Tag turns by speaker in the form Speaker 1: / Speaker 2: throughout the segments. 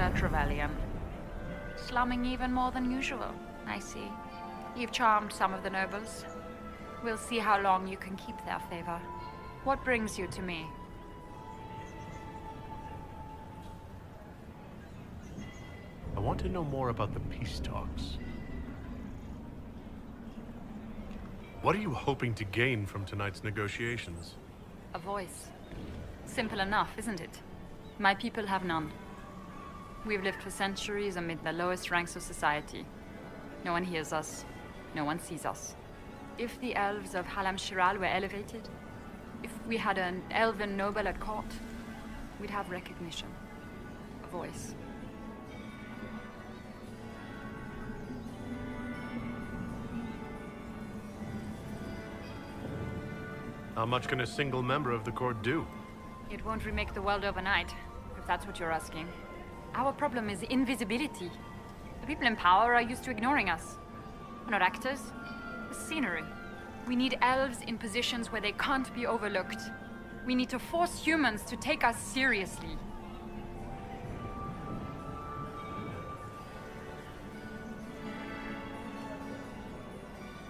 Speaker 1: Inquisitor Trevelyan. Slumming even more than usual, I see. You've charmed some of the nobles. We'll see how long you can keep their favor. What brings you to me?
Speaker 2: I want to know more about the peace talks. What are you hoping to gain from tonight's negotiations?
Speaker 1: A voice. Simple enough, isn't it? My people have none. We've lived for centuries amid the lowest ranks of society. No one hears us. No one sees us. If the elves of Halam Shiral were elevated, if we had an elven noble at court, we'd have recognition. A voice.
Speaker 2: How much can a single member of the court do?
Speaker 1: It won't remake the world overnight, if that's what you're asking. Our problem is invisibility. The people in power are used to ignoring us. We're not actors. We're scenery. We need elves in positions where they can't be overlooked. We need to force humans to take us seriously.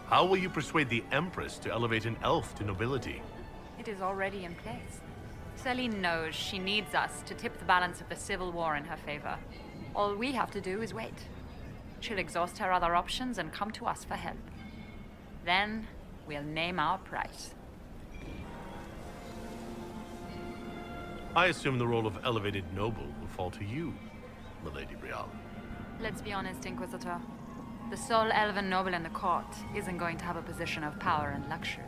Speaker 2: How will you persuade the Empress to elevate an elf to nobility?
Speaker 1: It is already in place. Celine knows she needs us to tip the balance of the civil war in her favor. All we have to do is wait. She'll exhaust her other options and come to us for help. Then, we'll name our price.
Speaker 2: I assume the role of elevated noble will fall to you, Milady Brial.
Speaker 1: Let's be honest, Inquisitor. The sole elven noble in the court isn't going to have a position of power and luxury.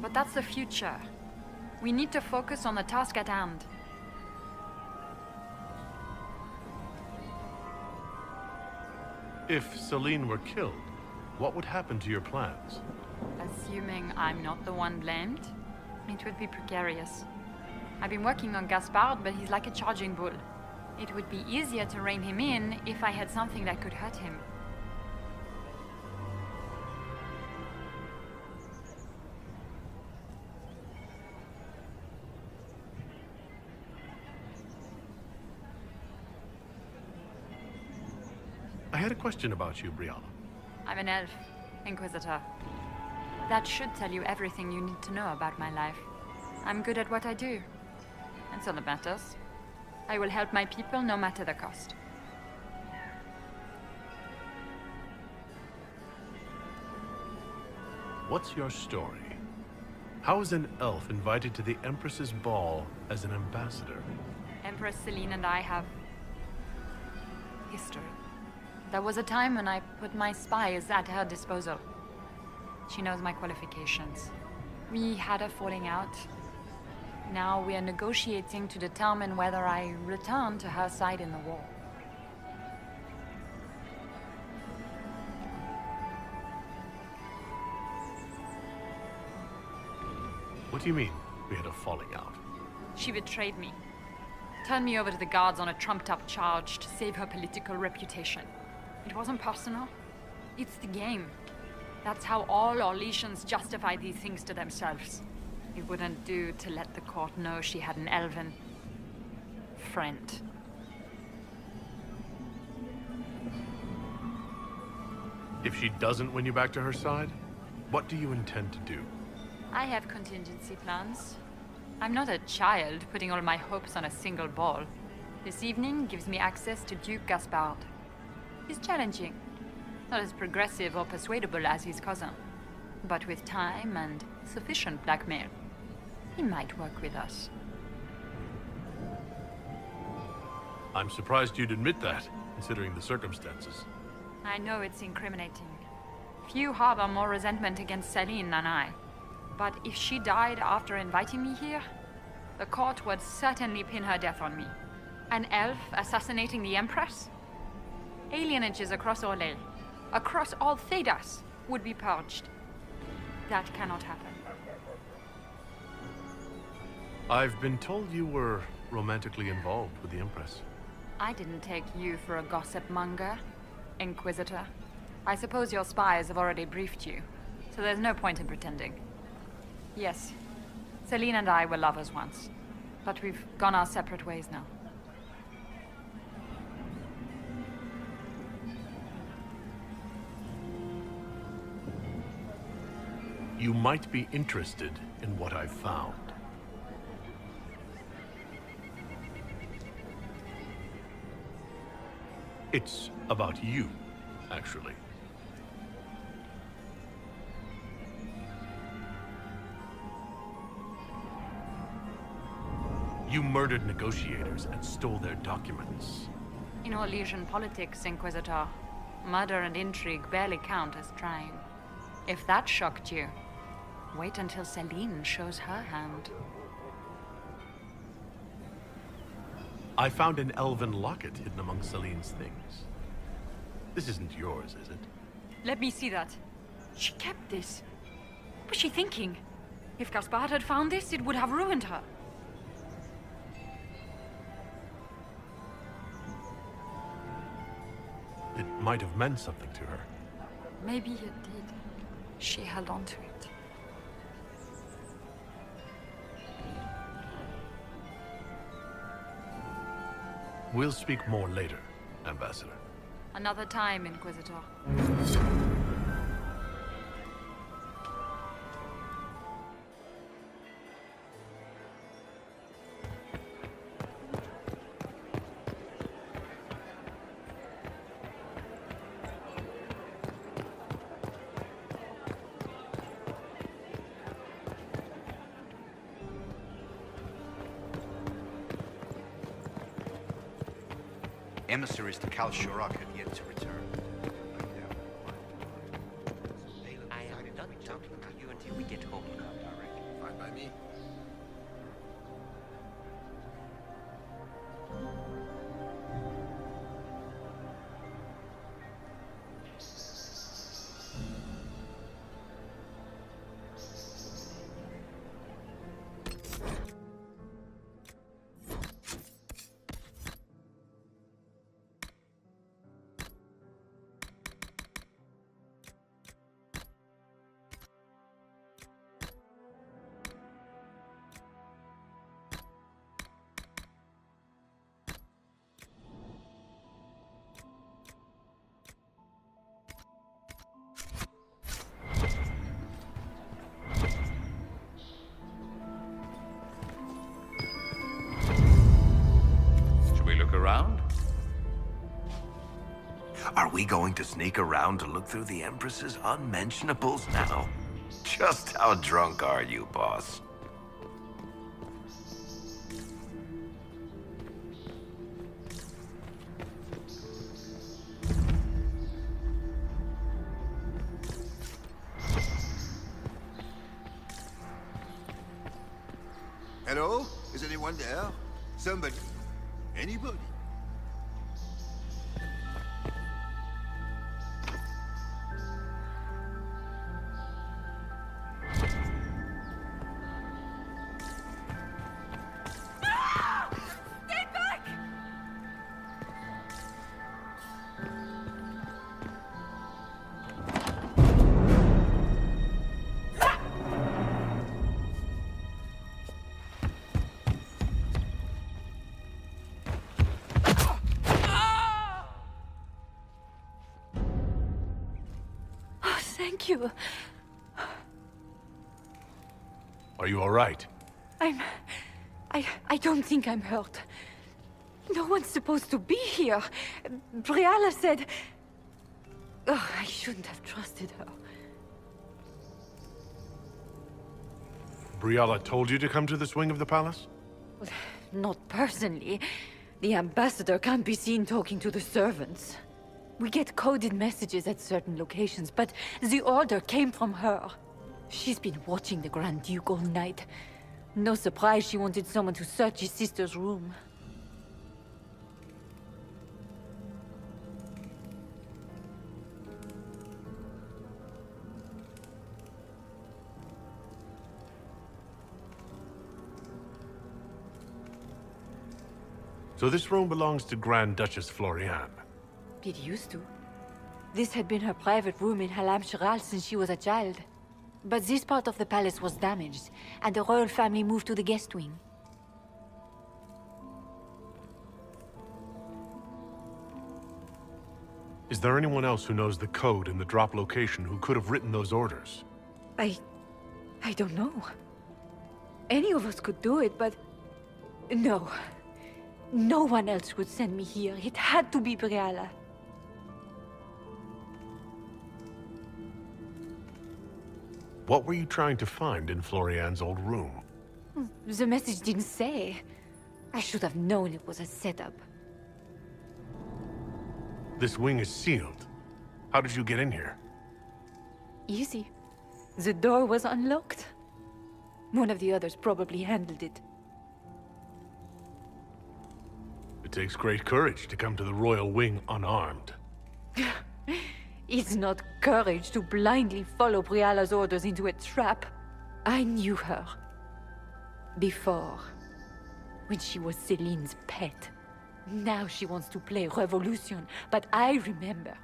Speaker 1: But that's the future. We need to focus on the task at hand.
Speaker 2: If Celine were killed, what would happen to your plans?
Speaker 1: Assuming I'm not the one blamed, it would be precarious. I've been working on Gaspard, but he's like a charging bull. It would be easier to rein him in if I had something that could hurt him.
Speaker 2: I had a question about you, Brianna.
Speaker 1: I'm an elf, Inquisitor. That should tell you everything you need to know about my life. I'm good at what I do. That's all that matters. I will help my people no matter the cost.
Speaker 2: What's your story? How is an elf invited to the Empress's ball as an ambassador?
Speaker 1: Empress Celine and I have history. There was a time when I put my spies at her disposal. She knows my qualifications. We had a falling out. Now we are negotiating to determine whether I return to her side in the war.
Speaker 2: What do you mean, we had a falling out?
Speaker 1: She betrayed me. Turned me over to the guards on a trumped-up charge to save her political reputation. It wasn't personal. It's the game. That's how all Orlesians justify these things to themselves. It wouldn't do to let the court know she had an elven friend.
Speaker 2: If she doesn't win you back to her side, what do you intend to do?
Speaker 1: I have contingency plans. I'm not a child putting all my hopes on a single ball. This evening gives me access to Duke Gaspard. He's challenging. Not as progressive or persuadable as his cousin. But with time and sufficient blackmail, he might work with us.
Speaker 2: I'm surprised you'd admit that, considering the circumstances.
Speaker 1: I know it's incriminating. Few harbor more resentment against Celine than I. But if she died after inviting me here, the court would certainly pin her death on me. An elf assassinating the Empress? Alienages across Orlais, across all Thedas, would be purged. That cannot happen.
Speaker 2: I've been told you were romantically involved with the Empress.
Speaker 1: I didn't take you for a gossip monger, Inquisitor. I suppose your spies have already briefed you, so there's no point in pretending. Yes, Celine and I were lovers once, but we've gone our separate ways now.
Speaker 2: You might be interested in what I've found. It's about you, actually. You murdered negotiators and stole their documents.
Speaker 1: In Orlesian politics, Inquisitor, murder and intrigue barely count as trying. If that shocked you, wait until Celine shows her hand.
Speaker 2: I found an elven locket hidden among Celine's things. This isn't yours, is it?
Speaker 1: Let me see that. She kept this. What was she thinking? If Gaspard had found this, it would have ruined her.
Speaker 2: It might have meant something to her.
Speaker 1: Maybe it did. She held on to it.
Speaker 2: We'll speak more later, Ambassador.
Speaker 1: Another time, Inquisitor.
Speaker 3: Emissaries to Kal Shurak have yet to return.
Speaker 4: I am not talking to you until we get home.
Speaker 3: Fine by me.
Speaker 5: Around?
Speaker 6: Are we going to sneak around to look through the Empress's unmentionables now? Just how drunk are you, boss?
Speaker 3: Hello? Is anyone there? Somebody? Anybody?
Speaker 1: Stay back! Thank you.
Speaker 2: Are you all right?
Speaker 1: I don't think I'm hurt. No one's supposed to be here. Briala said... Oh, I shouldn't have trusted her.
Speaker 2: Briala told you to come to this wing of the palace?
Speaker 1: Not personally. The ambassador can't be seen talking to the servants. We get coded messages at certain locations, but the order came from her. She's been watching the Grand Duke all night. No surprise she wanted someone to search his sister's room.
Speaker 2: So this room belongs to Grand Duchess Floriane.
Speaker 1: It used to. This had been her private room in Halam Shiral since she was a child. But this part of the palace was damaged, and the royal family moved to the guest wing.
Speaker 2: Is there anyone else who knows the code and the drop location who could have written those orders?
Speaker 1: I
Speaker 5: I don't know. Any of us could do it, but... No. No one else would send me here. It had to be Briala.
Speaker 2: What were you trying to find in Florian's old room?
Speaker 5: The message didn't say. I should have known it was a setup.
Speaker 2: This wing is sealed. How did you get in here?
Speaker 5: Easy. The door was unlocked. One of the others probably handled it.
Speaker 2: It takes great courage to come to the Royal Wing unarmed.
Speaker 5: It's not courage to blindly follow Briala's orders into a trap. I knew her. Before. When she was Celine's pet. Now she wants to play Revolution, but I remember.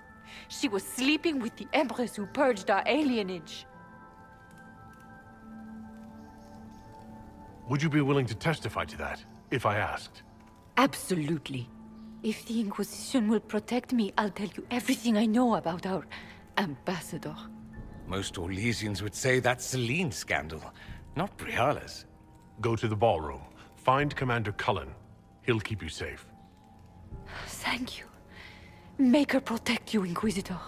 Speaker 5: She was sleeping with the Empress who purged our alienage.
Speaker 2: Would you be willing to testify to that, if I asked?
Speaker 5: Absolutely. If the Inquisition will protect me, I'll tell you everything I know about our ambassador.
Speaker 7: Most Orlesians would say that's Celine's scandal, not Briala's.
Speaker 2: Go to the ballroom. Find Commander Cullen. He'll keep you safe.
Speaker 5: Thank you. Make her protect you, Inquisitor.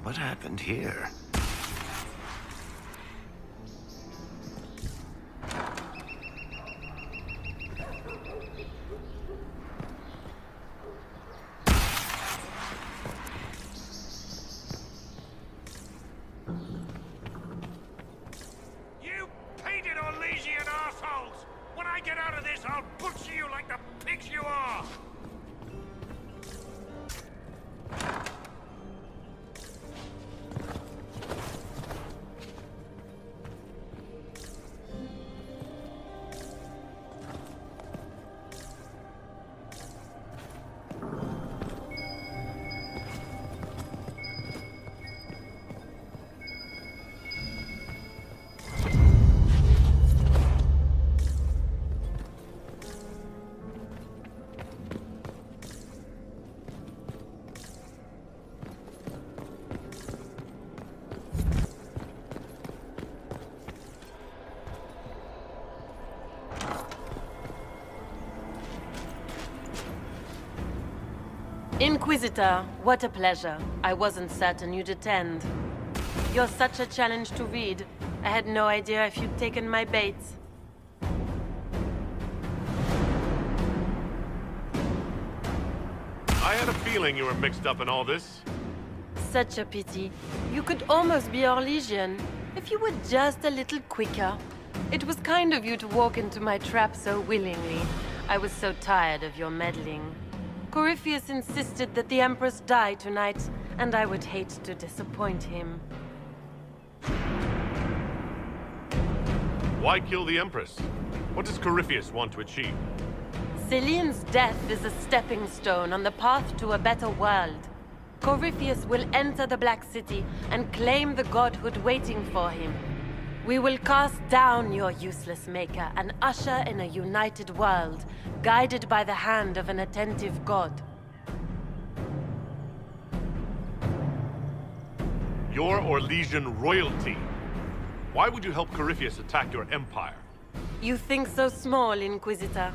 Speaker 6: What happened here?
Speaker 8: You painted Orlesian assholes! When I get out of this, I'll butcher you like the pigs you are!
Speaker 9: Inquisitor, what a pleasure. I wasn't certain you'd attend. You're such a challenge to read. I had no idea if you'd taken my bait.
Speaker 2: I had a feeling you were mixed up in all this.
Speaker 9: Such a pity. You could almost be Orlesian, if you were just a little quicker. It was kind of you to walk into my trap so willingly. I was so tired of your meddling. Corypheus insisted that the Empress die tonight, and I would hate to disappoint him.
Speaker 2: Why kill the Empress? What does Corypheus want to achieve?
Speaker 9: Celine's death is a stepping stone on the path to a better world. Corypheus will enter the Black City and claim the godhood waiting for him. We will cast down your useless maker and usher in a united world, guided by the hand of an attentive god.
Speaker 2: You're Orlesian royalty. Why would you help Corypheus attack your empire?
Speaker 9: You think so small, Inquisitor.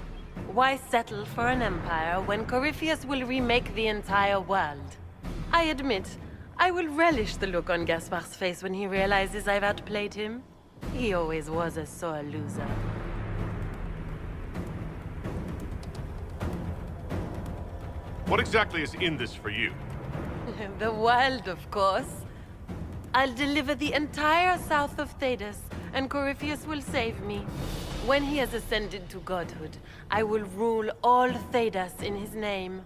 Speaker 9: Why settle for an empire when Corypheus will remake the entire world? I admit, I will relish the look on Gaspar's face when he realizes I've outplayed him. He always was a sore loser.
Speaker 2: What exactly is in this for you?
Speaker 9: The world, of course. I'll deliver the entire south of Thedas, and Corypheus will save me. When he has ascended to godhood, I will rule all Thedas in his name.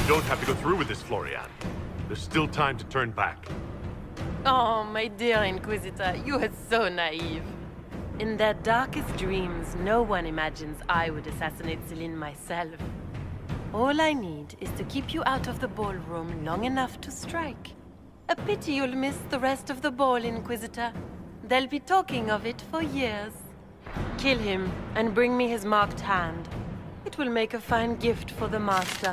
Speaker 2: You don't have to go through with this, Florian. There's still time to turn back.
Speaker 9: Oh, my dear Inquisitor, you are so naive. In their darkest dreams, no one imagines I would assassinate Celine myself. All I need is to keep you out of the ballroom long enough to strike. A pity you'll miss the rest of the ball, Inquisitor. They'll be talking of it for years. Kill him and bring me his marked hand. It will make a fine gift for the Master.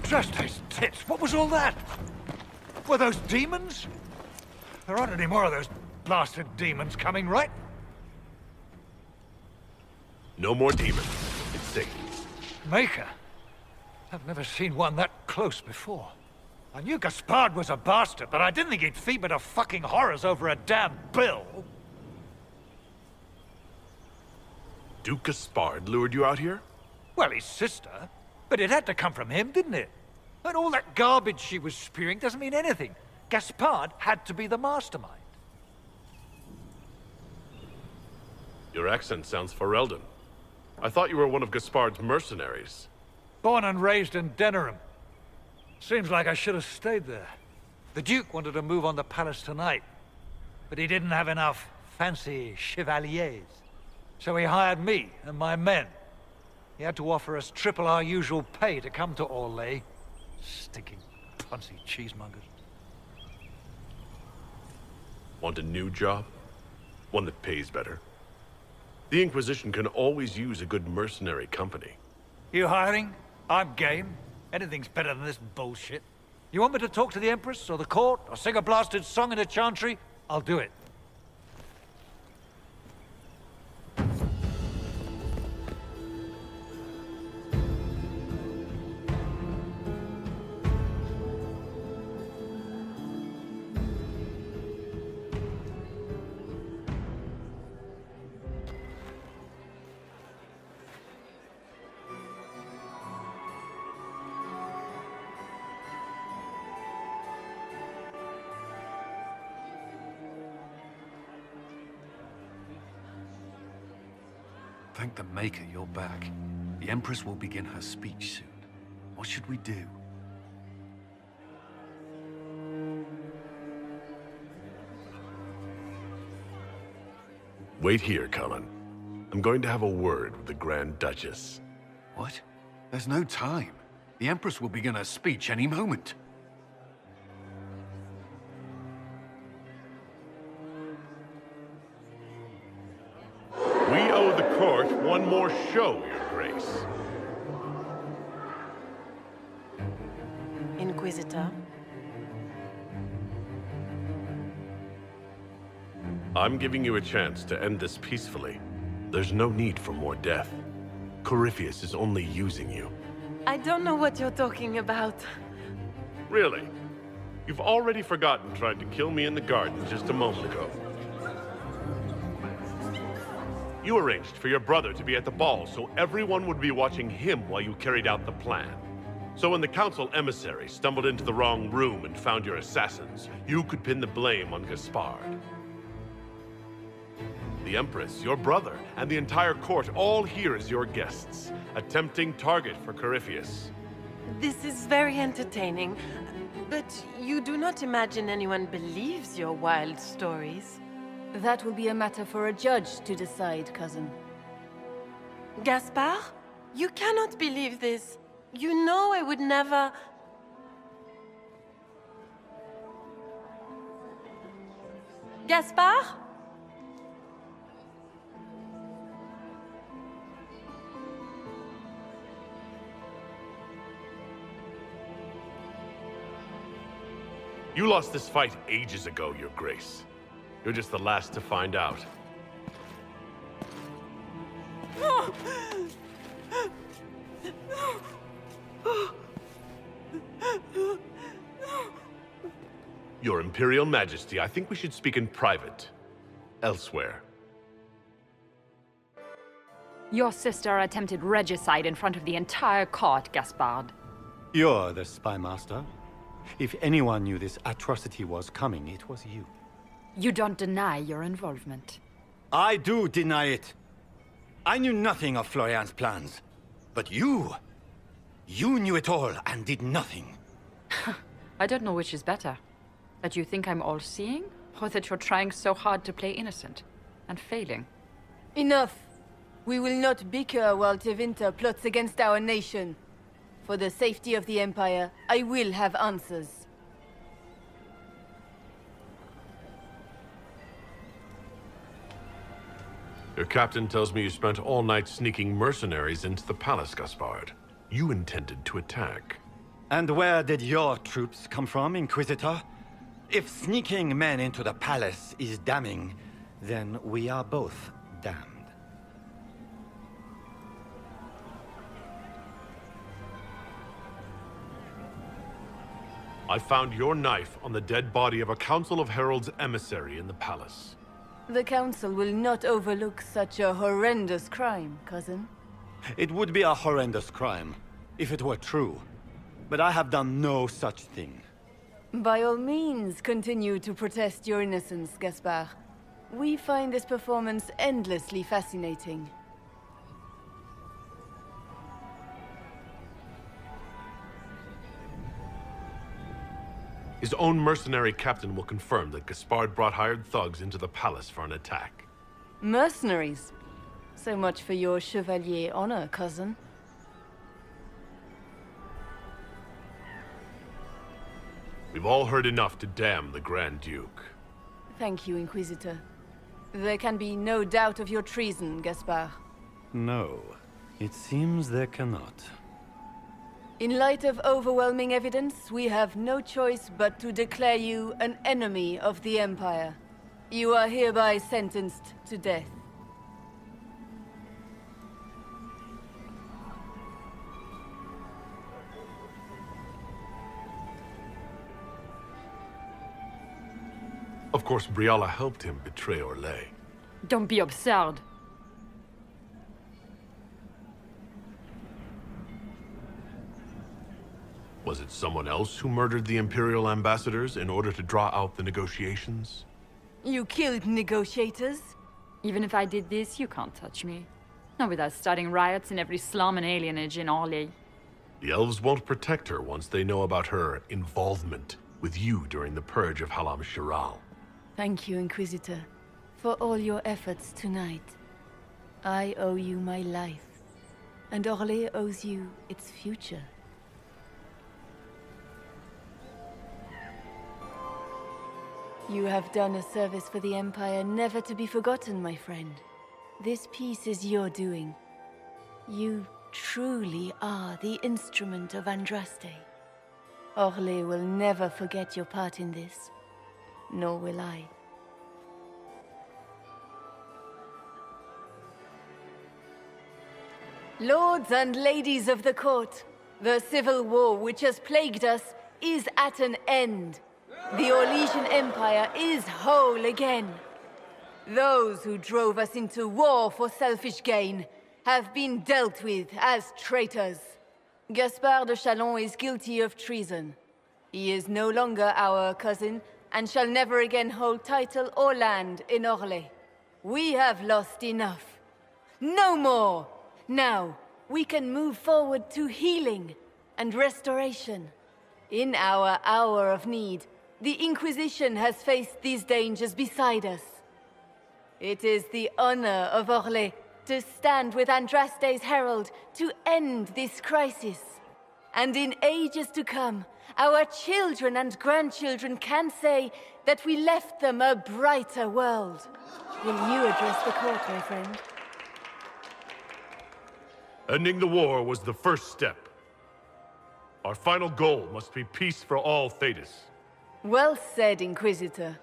Speaker 8: Just his tits. What was all that? Were those demons? There aren't any more of those blasted demons coming, right?
Speaker 2: No more demons. It's safe.
Speaker 8: Maker? I've never seen one that close before. I knew Gaspard was a bastard, but I didn't think he'd feed me to fucking horrors over a damn bill.
Speaker 2: Duke Gaspard lured you out here?
Speaker 8: Well, his sister. But it had to come from him, didn't it? And all that garbage she was spewing doesn't mean anything. Gaspard had to be the mastermind.
Speaker 2: Your accent sounds Ferelden. I thought you were one of Gaspard's mercenaries.
Speaker 8: Born and raised in Denerim. Seems like I should have stayed there. The Duke wanted to move on the palace tonight, but he didn't have enough fancy chevaliers. So he hired me and my men. He had to offer us triple our usual pay to come to Orlais. Stinking, punsy cheesemongers.
Speaker 2: Want a new job? One that pays better? The Inquisition can always use a good mercenary company.
Speaker 8: You hiring? I'm game. Anything's better than this bullshit. You want me to talk to the Empress or the court or sing a blasted song in a chantry? I'll do it.
Speaker 10: Thank the Maker you're back. The Empress will begin her speech soon. What should we do?
Speaker 2: Wait here, Cullen. I'm going to have a word with the Grand Duchess.
Speaker 10: What? There's no time. The Empress will begin her speech any moment.
Speaker 2: We owe the court one more show, Your Grace.
Speaker 9: Inquisitor.
Speaker 2: I'm giving you a chance to end this peacefully. There's no need for more death. Corypheus is only using you.
Speaker 9: I don't know what you're talking about.
Speaker 2: Really? You've already forgotten trying to kill me in the garden just a moment ago. You arranged for your brother to be at the ball so everyone would be watching him while you carried out the plan. So when the council emissary stumbled into the wrong room and found your assassins, you could pin the blame on Gaspard. The Empress, your brother, and the entire court all here as your guests. A tempting target for Corypheus.
Speaker 9: This is very entertaining, but you do not imagine anyone believes your wild stories.
Speaker 5: That will be a matter for a judge to decide, cousin.
Speaker 9: Gaspard? You cannot believe this. You know I would never... Gaspard?
Speaker 2: You lost this fight ages ago, Your Grace. You're just the last to find out. Your Imperial Majesty, I think we should speak in private. Elsewhere.
Speaker 1: Your sister attempted regicide in front of the entire court, Gaspard.
Speaker 11: You're the spy master. If anyone knew this atrocity was coming, it was you.
Speaker 1: You don't deny your involvement.
Speaker 11: I do deny it. I knew nothing of Florian's plans. But you knew it all and did nothing.
Speaker 1: I don't know which is better. That you think I'm all-seeing, or that you're trying so hard to play innocent, and failing.
Speaker 5: Enough! We will not bicker while Tevinter plots against our nation. For the safety of the Empire, I will have answers.
Speaker 2: Your captain tells me you spent all night sneaking mercenaries into the palace, Gaspard. You intended to attack.
Speaker 11: And where did your troops come from, Inquisitor? If sneaking men into the palace is damning, then we are both damned.
Speaker 2: I found your knife on the dead body of a Council of Heralds emissary in the palace.
Speaker 5: The Council will not overlook such a horrendous crime, cousin.
Speaker 11: It would be a horrendous crime, if it were true. But I have done no such thing.
Speaker 5: By all means, continue to protest your innocence, Gaspard. We find this performance endlessly fascinating.
Speaker 2: His own mercenary captain will confirm that Gaspard brought hired thugs into the palace for an attack.
Speaker 5: Mercenaries? So much for your chevalier honor, cousin.
Speaker 2: We've all heard enough to damn the Grand Duke.
Speaker 5: Thank you, Inquisitor. There can be no doubt of your treason, Gaspard.
Speaker 11: No, it seems there cannot.
Speaker 5: In light of overwhelming evidence, we have no choice but to declare you an enemy of the Empire. You are hereby sentenced to death.
Speaker 2: Of course, Briala helped him betray Orlais.
Speaker 1: Don't be absurd.
Speaker 2: Was it someone else who murdered the Imperial ambassadors in order to draw out the negotiations?
Speaker 5: You killed negotiators?
Speaker 1: Even if I did this, you can't touch me. Not without starting riots in every slum and alienage in Orlais.
Speaker 2: The elves won't protect her once they know about her involvement with you during the purge of Halam Shiral.
Speaker 5: Thank you, Inquisitor, for all your efforts tonight. I owe you my life.
Speaker 12: and Orlais owes you its future. You have done a service for the Empire never to be forgotten, my friend. This piece is your doing. You truly are the instrument of Andraste. Orlais will never forget your part in this, nor will I. Lords and ladies of the court, the civil war which has plagued us is at an end. The Orlesian Empire is whole again. Those who drove us into war for selfish gain have been dealt with as traitors. Gaspard de Chalon is guilty of treason. He is no longer our cousin and shall never again hold title or land in Orlais. We have lost enough. No more! Now, we can move forward to healing and restoration. In our hour of need, the Inquisition has faced these dangers beside us. It is the honor of Orlais to stand with Andraste's herald to end this crisis. And in ages to come, our children and grandchildren can say that we left them a brighter world. Will you address the court, my friend?
Speaker 2: Ending the war was the first step. Our final goal must be peace for all Thedas.
Speaker 12: Well said, Inquisitor.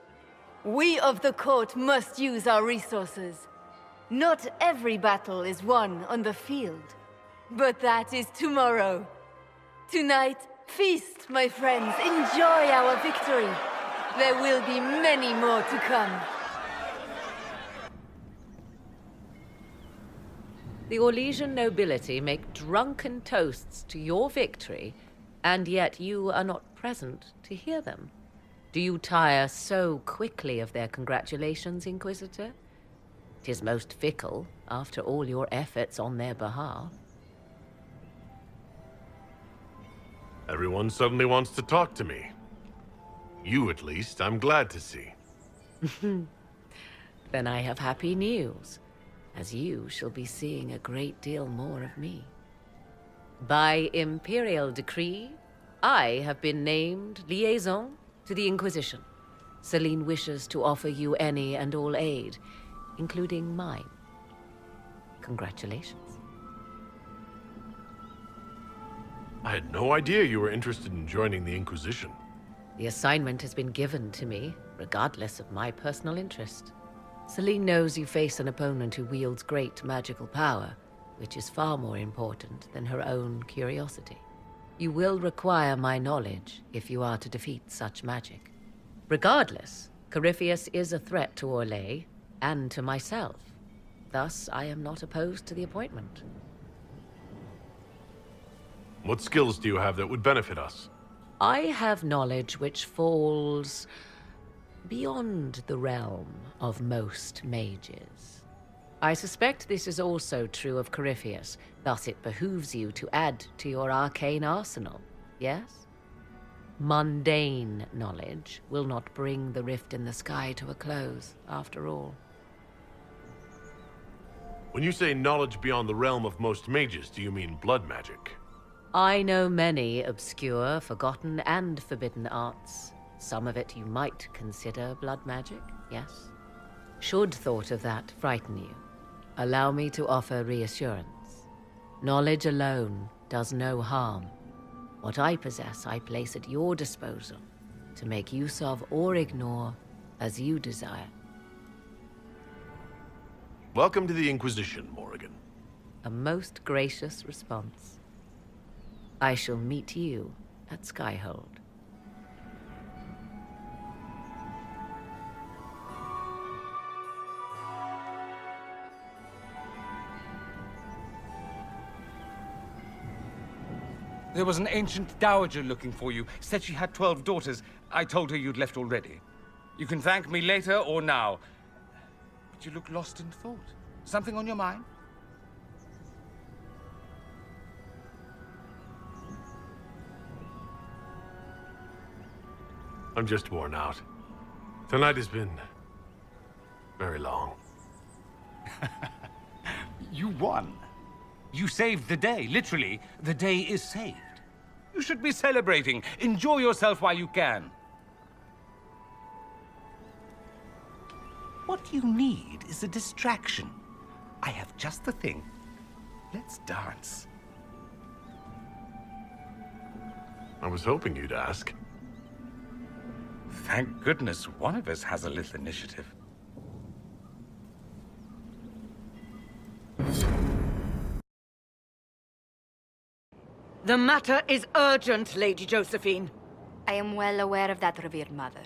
Speaker 12: We of the court must use our resources. Not every battle is won on the field, but that is tomorrow. Tonight, feast, my friends. Enjoy our victory. There will be many more to come.
Speaker 13: The Orlesian nobility make drunken toasts to your victory, and yet you are not present to hear them. Do you tire so quickly of their congratulations, Inquisitor? 'Tis most fickle, after all your efforts on their behalf.
Speaker 2: Everyone suddenly wants to talk to me. You, at least, I'm glad to see.
Speaker 13: Then I have happy news, as you shall be seeing a great deal more of me. By imperial decree, I have been named liaison to the Inquisition. Celine wishes to offer you any and all aid, including mine. Congratulations.
Speaker 2: I had no idea you were interested in joining the Inquisition.
Speaker 13: The assignment has been given to me, regardless of my personal interest. Celine knows you face an opponent who wields great magical power, which is far more important than her own curiosity. You will require my knowledge if you are to defeat such magic. Regardless, Corypheus is a threat to Orlais and to myself. Thus, I am not opposed to the appointment.
Speaker 2: What skills do you have that would benefit us?
Speaker 13: I have knowledge which falls beyond the realm of most mages. I suspect this is also true of Corypheus, thus it behooves you to add to your arcane arsenal, yes? Mundane knowledge will not bring the rift in the sky to a close, after all.
Speaker 2: When you say knowledge beyond the realm of most mages, do you mean blood magic?
Speaker 13: I know many obscure, forgotten, and forbidden arts. Some of it you might consider blood magic, yes? Should thought of that frighten you, allow me to offer reassurance. Knowledge alone does no harm. What I possess, I place at your disposal to make use of or ignore as you desire.
Speaker 2: Welcome to the Inquisition, Morrigan.
Speaker 13: A most gracious response. I shall meet you at Skyhold.
Speaker 7: There was an ancient dowager looking for you. Said she had 12 daughters. I told her you'd left already. You can thank me later or now. But you look lost in thought. Something on your mind?
Speaker 2: I'm just worn out. Tonight has been very long.
Speaker 10: You won.
Speaker 7: You saved the day, literally. The day is saved. You should be celebrating. Enjoy yourself while you can. What you need is a distraction. I have just the thing. Let's dance.
Speaker 2: I was hoping you'd ask.
Speaker 7: Thank goodness one of us has a little initiative.
Speaker 14: The matter is urgent, Lady Josephine.
Speaker 12: I am well aware of that, revered mother.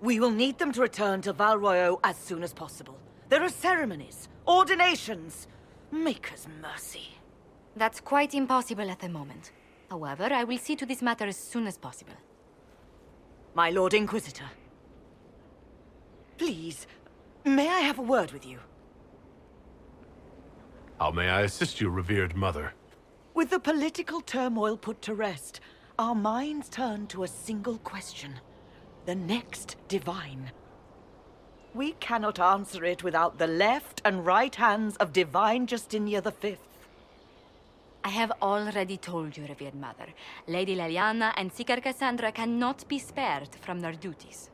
Speaker 14: We will need them to return to Val Royeaux as soon as possible. There are ceremonies, ordinations. Maker's mercy.
Speaker 12: That's quite impossible at the moment. However, I will see to this matter as soon as possible.
Speaker 14: My Lord Inquisitor. Please, may I have a word with you?
Speaker 2: How may I assist you, revered mother?
Speaker 14: With the political turmoil put to rest, our minds turn to a single question. The next divine. We cannot answer it without the left and right hands of Divine Justinia V.
Speaker 12: I have already told you, revered mother. Lady Leliana and Seeker Cassandra cannot be spared from their duties.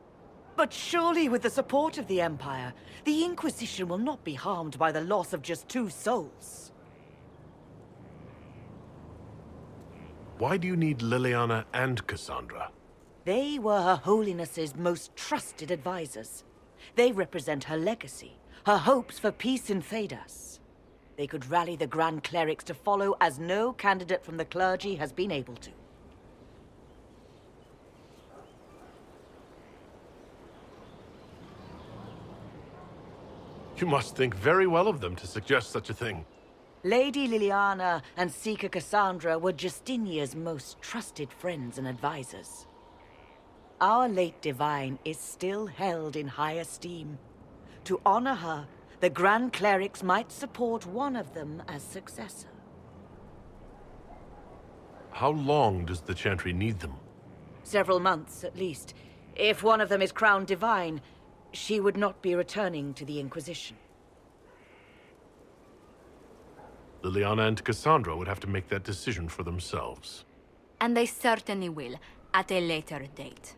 Speaker 14: But surely with the support of the Empire, the Inquisition will not be harmed by the loss of just 2 souls.
Speaker 2: Why do you need Liliana and Cassandra?
Speaker 14: They were Her Holiness's most trusted advisors. They represent her legacy, her hopes for peace in Thedas. They could rally the Grand Clerics to follow as no candidate from the clergy has been able to.
Speaker 2: You must think very well of them to suggest such a thing.
Speaker 14: Lady Liliana and Seeker Cassandra were Justinia's most trusted friends and advisors. Our late divine is still held in high esteem. To honor her, the Grand Clerics might support one of them as successor.
Speaker 2: How long does the Chantry need them?
Speaker 14: Several months, at least. If one of them is crowned divine, she would not be returning to the Inquisition.
Speaker 2: Liliana and Cassandra would have to make that decision for themselves.
Speaker 12: And they certainly will, at a later date.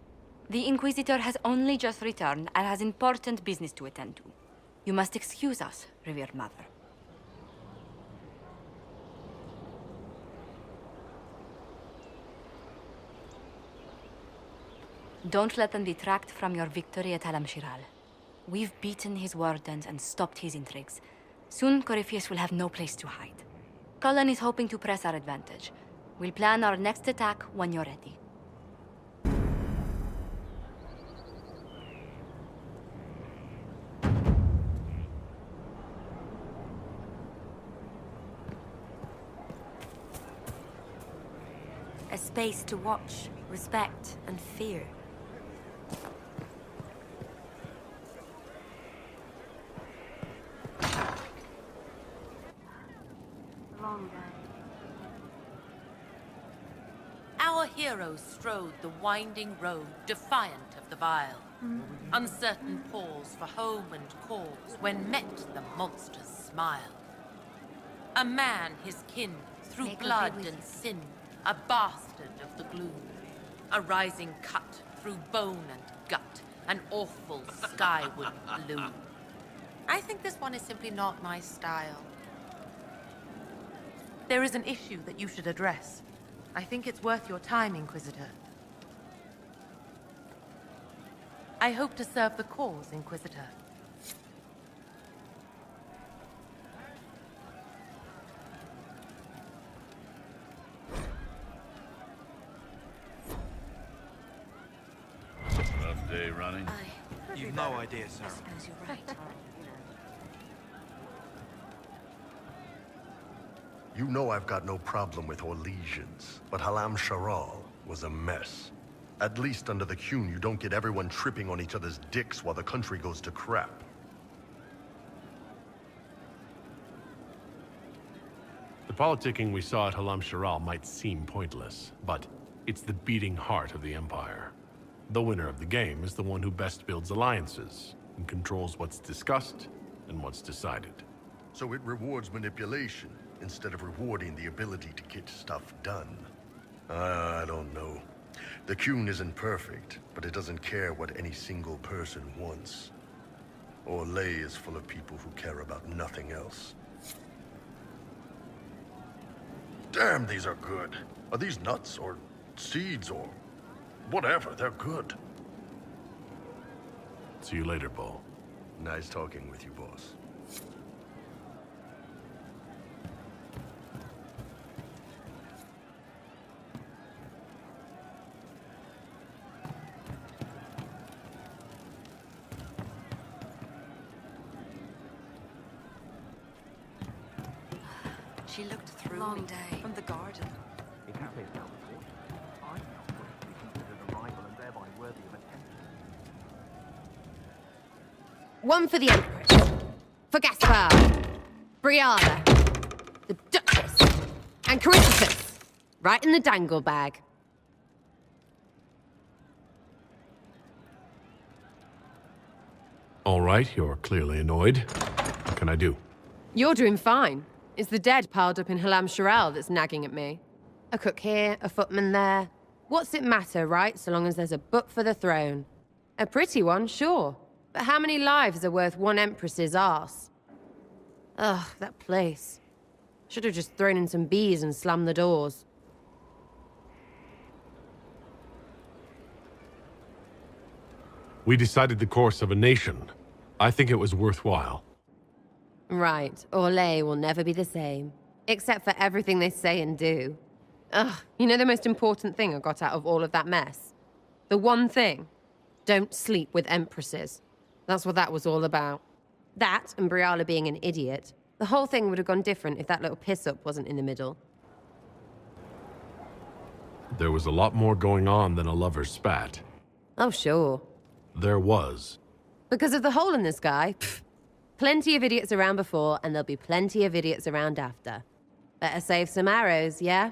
Speaker 12: The Inquisitor has only just returned and has important business to attend to. You must excuse us, revered mother. Don't let them detract from your victory at Alam-Shiral. We've beaten his wardens and stopped his intrigues. Soon, Corypheus will have no place to hide. Cullen is hoping to press our advantage. We'll plan our next attack when you're ready.
Speaker 9: A space to watch, respect, and fear.
Speaker 15: Our heroes strode the winding road, defiant of the vile. Uncertain pause for home and cause, when met the monster's smile. A man his kin, through blood and sin, a bastard of the gloom. A rising cut through bone and gut, an awful skyward loom. I think this one is simply not my style. There is an issue that you should address. I think it's worth your time, Inquisitor. I hope to serve the cause, Inquisitor.
Speaker 10: Rough day running?
Speaker 16: You've no idea, sir.
Speaker 9: I suppose you're right.
Speaker 17: You know I've got no problem with Orlesians, but Alam-Shiral was a mess. At least under the Qun, you don't get everyone tripping on each other's dicks while the country goes to crap.
Speaker 2: The politicking we saw at Alam-Shiral might seem pointless, but it's the beating heart of the Empire. The winner of the game is the one who best builds alliances and controls what's discussed and what's decided.
Speaker 17: So it rewards manipulation. instead of rewarding the ability to get stuff done. I don't know. The Qun isn't perfect, but it doesn't care what any single person wants. Orlais is full of people who care about nothing else. Damn, these are good. Are these nuts or seeds or whatever? They're good.
Speaker 2: See you later, Paul.
Speaker 17: Nice talking with you, boss.
Speaker 15: She looked through
Speaker 18: Long
Speaker 15: me
Speaker 18: day.
Speaker 15: from the garden.
Speaker 18: It can't be helped. I felt to be considered a rival and thereby worthy of attention.
Speaker 13: One for the Empress. For Gaspar. Briala. The Duchess. And Corinthus. Right in the dangle bag.
Speaker 2: All right, you're clearly annoyed. What can I do?
Speaker 9: You're doing fine. It's the dead piled up in Halam Sharal that's nagging at me. A cook here, a footman there. What's it matter, right, so long as there's a butt for the throne? A pretty one, sure. But how many lives are worth one empress's arse? Ugh, that place. Should have just thrown in some bees and slammed the doors.
Speaker 2: We decided the course of a nation. I think it was worthwhile.
Speaker 9: Right, Orlais will never be the same. Except for everything they say and do. Ugh, you know the most important thing I got out of all of that mess? The one thing. Don't sleep with empresses. That's what that was all about. That, and Briala being an idiot. The whole thing would have gone different if that little piss-up wasn't in the middle.
Speaker 2: There was a lot more going on than a lover's spat.
Speaker 9: Oh, sure.
Speaker 2: There was.
Speaker 9: Because of the hole in the sky, pfft. Plenty of idiots around before, and there'll be plenty of idiots around after. Better save some arrows, yeah?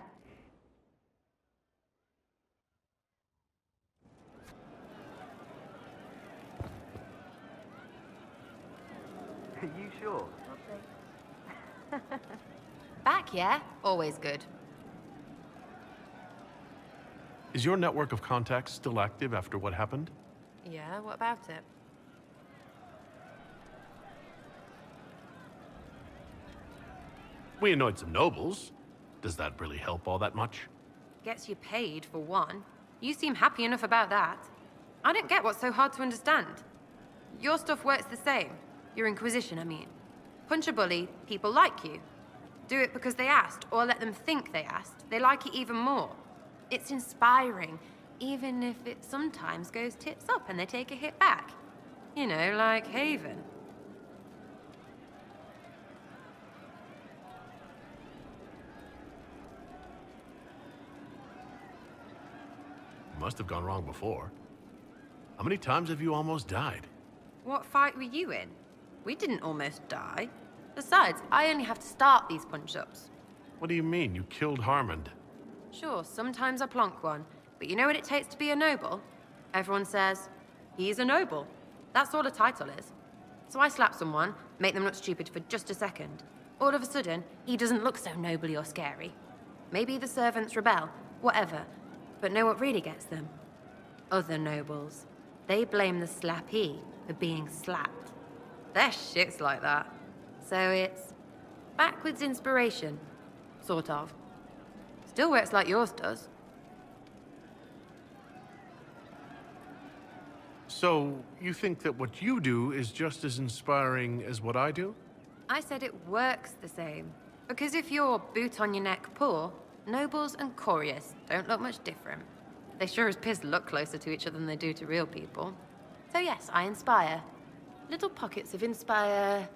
Speaker 18: Are you sure?
Speaker 9: Back, yeah? Always good.
Speaker 2: Is your network of contacts still active after what happened?
Speaker 9: Yeah, what about it?
Speaker 2: We annoyed some nobles. Does that really help all that much?
Speaker 9: Gets you paid, for one. You seem happy enough about that. I don't get what's so hard to understand. Your stuff works the same. Your Inquisition, I mean. Punch a bully, people like you. Do it because they asked, or let them think they asked. They like it even more. It's inspiring, even if it sometimes goes tits up and they take a hit back. You know, like Haven.
Speaker 2: Must have gone wrong before. How many times have you almost died?
Speaker 9: What fight were you in? We didn't almost die. Besides, I only have to start these punch-ups.
Speaker 2: What do you mean? You killed Harmond.
Speaker 9: Sure, sometimes I plonk one, but you know what it takes to be a noble? Everyone says, he's a noble. That's all a title is. So I slap someone, make them look stupid for just a second. All of a sudden, he doesn't look so nobly or scary. Maybe the servants rebel, whatever. But know what really gets them? Other nobles. They blame the slappee for being slapped. Their shit's like that. So it's backwards inspiration, sort of. Still works like yours does.
Speaker 2: So, you think that what you do is just as inspiring as what I do?
Speaker 9: I said it works the same. Because if you're boot on your neck poor, nobles and couriers don't look much different. They sure as piss look closer to each other than they do to real people. So yes, I inspire. Little pockets of inspiration.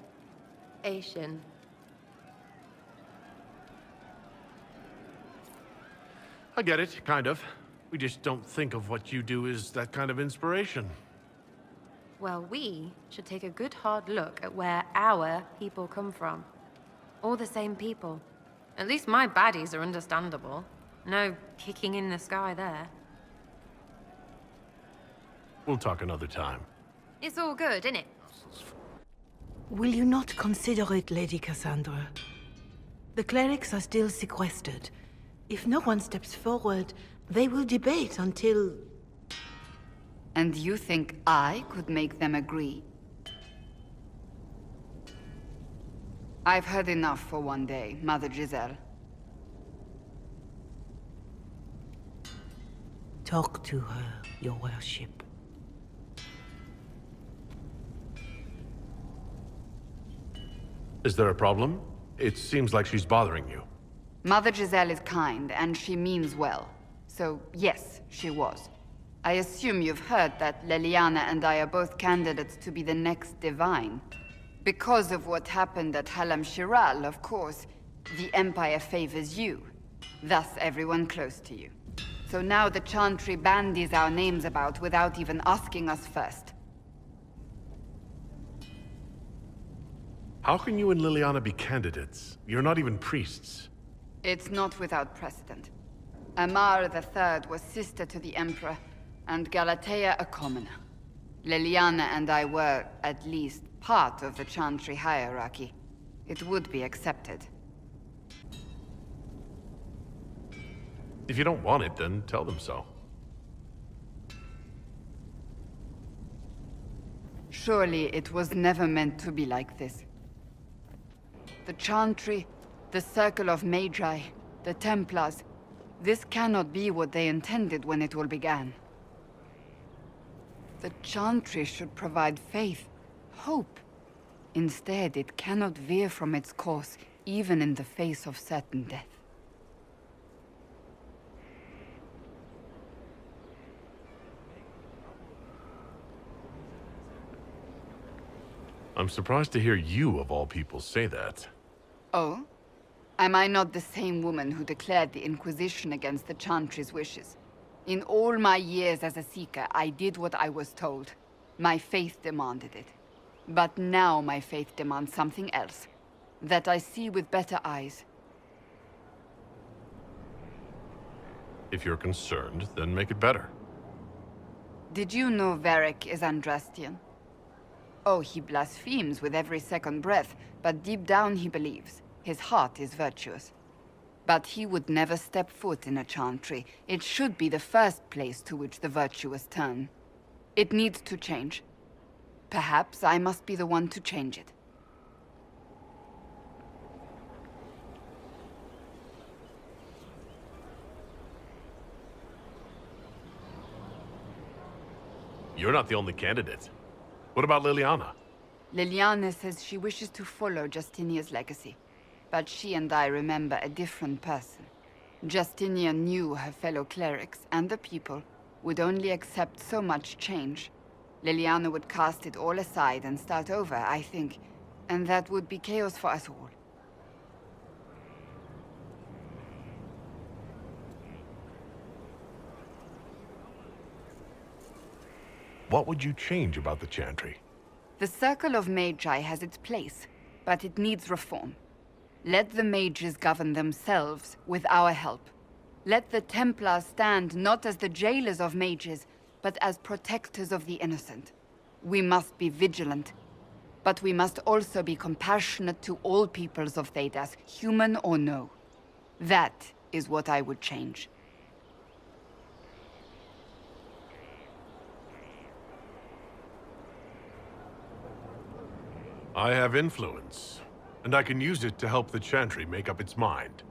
Speaker 2: I get it, kind of. We just don't think of what you do as that kind of inspiration.
Speaker 9: Well, we should take a good hard look at where our people come from. All the same people. At least my baddies are understandable. No kicking in the sky there.
Speaker 2: We'll talk another time.
Speaker 9: It's all good, innit?
Speaker 19: Will you not consider it, Lady Cassandra? The clerics are still sequestered. If no one steps forward, they will debate until...
Speaker 20: And you think I could make them agree? I've heard enough for one day, Mother Giselle.
Speaker 19: Talk to her, your worship.
Speaker 2: Is there a problem? It seems like she's bothering you.
Speaker 20: Mother Giselle is kind, and she means well. So, yes, she was. I assume you've heard that Leliana and I are both candidates to be the next Divine. Because of what happened at Halam Shiral, of course, the Empire favors you. Thus, everyone close to you. So now the Chantry bandies our names about without even asking us first.
Speaker 2: How can you and Liliana be candidates? You're not even priests.
Speaker 20: It's not without precedent. Amar III was sister to the Emperor, and Galatea a commoner. Liliana and I were, at least, part of the Chantry hierarchy. It would be accepted.
Speaker 2: If you don't want it, then tell them so.
Speaker 20: Surely it was never meant to be like this. The Chantry, the Circle of Magi, the Templars, this cannot be what they intended when it all began. The Chantry should provide faith, hope. Instead, it cannot veer from its course, even in the face of certain death.
Speaker 2: I'm surprised to hear you, of all people, say that.
Speaker 20: Oh? Am I not the same woman who declared the Inquisition against the Chantry's wishes? In all my years as a Seeker, I did what I was told. My faith demanded it. But now my faith demands something else. That I see with better eyes.
Speaker 2: If you're concerned, then make it better.
Speaker 20: Did you know Varric is Andrastian? Oh, he blasphemes with every second breath, but deep down he believes. His heart is virtuous. But he would never step foot in a Chantry. It should be the first place to which the virtuous turn. It needs to change. Perhaps I must be the one to change it.
Speaker 2: You're not the only candidate. What about Liliana?
Speaker 20: Liliana says she wishes to follow Justinia's legacy. But she and I remember a different person. Justinia knew her fellow clerics and the people would only accept so much change. Liliana would cast it all aside and start over, I think. And that would be chaos for us all.
Speaker 2: What would you change about the Chantry?
Speaker 20: The Circle of Magi has its place, but it needs reform. Let the mages govern themselves with our help. Let the Templars stand not as the jailers of mages, but as protectors of the innocent. We must be vigilant, but we must also be compassionate to all peoples of Thedas, human or no. That is what I would change.
Speaker 2: I have influence, and I can use it to help the Chantry make up its mind.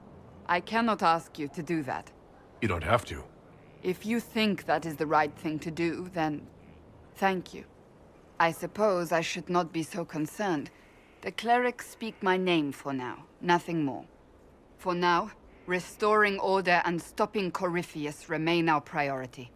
Speaker 20: I cannot ask you to do that.
Speaker 2: You don't have to.
Speaker 20: If you think that is the right thing to do, then thank you. I suppose I should not be so concerned. The clerics speak my name for now, nothing more. For now, restoring order and stopping Corypheus remain our priority.